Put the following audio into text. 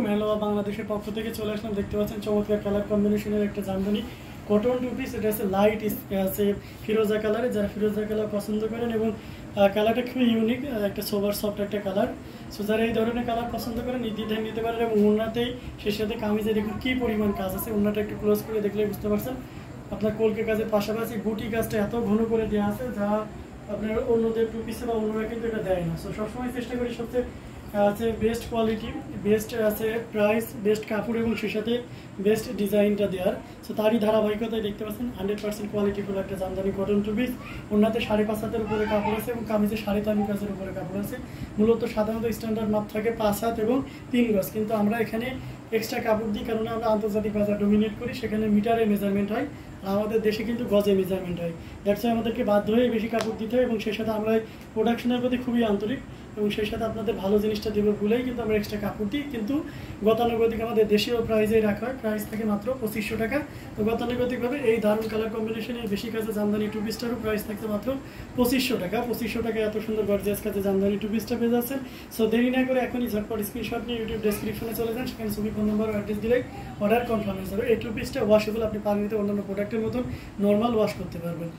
Handloom বাংলাদেশের পক্ষ থেকে চলে আসলাম। দেখতে পাচ্ছেন চমৎকার কালার কম্বিনেশনের একটা জামদানি কটন টু পিস। এটা আছে লাইট আছে ফিরোজা কালারে, যারা ফিরোজা কালার পছন্দ করেন এবং কালারটা খুবই ইউনিক, একটা সোভার সফট একটা কালার। সো যারা এই ধরনের কালার পছন্দ করেন নির্দ্বিধায় নিতে পারেন। এবং ওড়নাতেই সেই সাথে কামিজে দেখুন কী পরিমাণ কাজ আছে, ওড়নাটা একটু ক্লোজ করে দেখলে বুঝতে পারছেন। আপনার কলকে কাজের পাশাপাশি গুটি কাজটা এত ঘন করে দেওয়া আছে যা আপনার অন্যদের টু পিসে বা অন্যরা কিন্তু এটা দেয় না। সো সবসময় চেষ্টা করি সবচেয়ে আছে বেস্ট কোয়ালিটি, বেস্ট আছে প্রাইস, বেস্ট কাপড় এবং সেই সাথে বেস্ট ডিজাইনটা দেওয়ার। সো তারই ধারাবাহিকতায় দেখতে পাচ্ছেন 100% কোয়ালিটিফুল একটা জামদানি কটন টু পিস। ওনাতে 5.5 হাতের উপরে কাপড় আছে এবং কামিজে 3.5 গজের উপরে কাপড় আছে। মূলত সাধারণত স্ট্যান্ডার্ড মাপ থাকে 5 হাত এবং 3 গজ, কিন্তু আমরা এখানে এক্সট্রা কাপড় দিই কারণ আমরা আন্তর্জাতিক বাজার ডোমিনেট করি, সেখানে মিটারে মেজারমেন্ট হয় আর আমাদের দেশে কিন্তু গজে মেজারমেন্ট হয়। দ্যাটস ওয়াই আমাদেরকে বাধ্য হয়ে বেশি কাপড় দিতে হয় এবং সেই সাথে আমরা প্রোডাকশনের প্রতি খুবই আন্তরিক এবং সেই সাথে আপনাদের ভালো জিনিসটা দেবো বলেই কিন্তু আমরা এক্সট্রা কাপড় দিই। কিন্তু গতানুগতিক আমাদের দেশীয় প্রাইসেই রাখা হয়, প্রাইস থাকে মাত্র 2500 টাকা। তো গতানুগতিকভাবে এই দারুণ কালার কম্বিনেশনে বেশি কাজে জামদানি টু পিসটারও প্রাইস থাকছে মাত্র 2500 টাকা। 2500 টাকায় এত সুন্দর গর্জিয়াস কাজে জামদানি টু পিসটা পেয়ে যাচ্ছেন। সো দেরি না করে এখনই ঝটপট স্ক্রিনশট নিয়ে ইউটিউব ডেসক্রিপশনে চলে যান, সেখানে ছবি, ফোন নাম্বার, অ্যাড্রেস দিলেই অর্ডার কনফার্ম হয়ে যাবে। এই টু পিসটা ওয়াশেবল, আপনি পানিতে অন্যান্য প্রোডাক্টের মতন নর্মাল ওয়াশ করতে পারবেন।